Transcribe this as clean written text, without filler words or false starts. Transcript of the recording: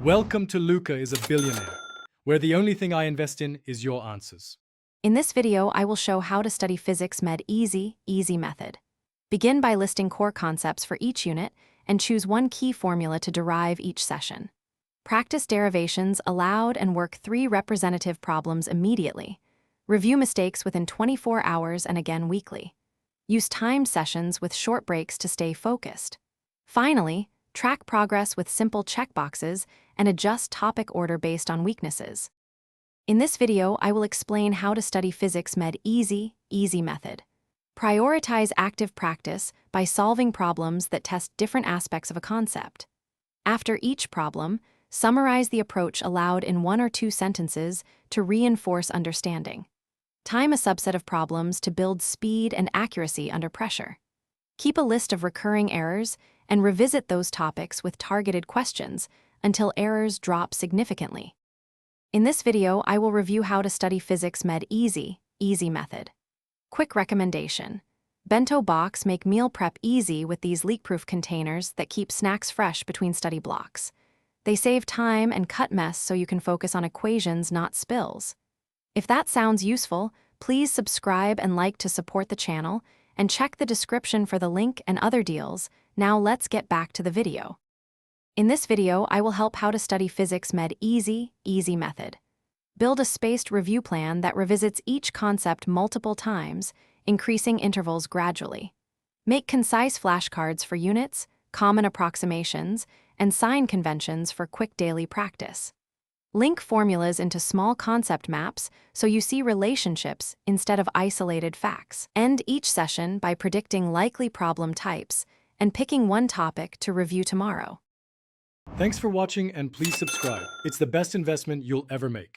Welcome to Luca is a Billionaire, where the only thing I invest in is your answers. In this video, I will show how to study physics med easy method. Begin by listing core concepts for each unit and choose one key formula to derive each session. Practice derivations aloud and work 3 representative problems immediately. Review mistakes within 24 hours and again weekly. Use timed sessions with short breaks to stay focused. Finally, track progress with simple checkboxes and adjust topic order based on weaknesses. In this video, I will explain how to study physics med easy method. Prioritize active practice by solving problems that test different aspects of a concept. After each problem, summarize the approach aloud in 1 or 2 sentences to reinforce understanding. Time a subset of problems to build speed and accuracy under pressure. Keep a list of recurring errors and revisit those topics with targeted questions until errors drop significantly. In this video, I will review how to study physics med easy method. Quick recommendation. Bento box make meal prep easy with these leak-proof containers that keep snacks fresh between study blocks. They save time and cut mess so you can focus on equations, not spills. If that sounds useful, please subscribe and like to support the channel, and check the description for the link and other deals. Now let's get back to the video. In this video, I will help how to study physics med easy method. Build a spaced review plan that revisits each concept multiple times, increasing intervals gradually. Make concise flashcards for units, common approximations, and sign conventions for quick daily practice. Link formulas into small concept maps so you see relationships instead of isolated facts. End each session by predicting likely problem types and picking one topic to review tomorrow. Thanks for watching and please subscribe. It's the best investment you'll ever make.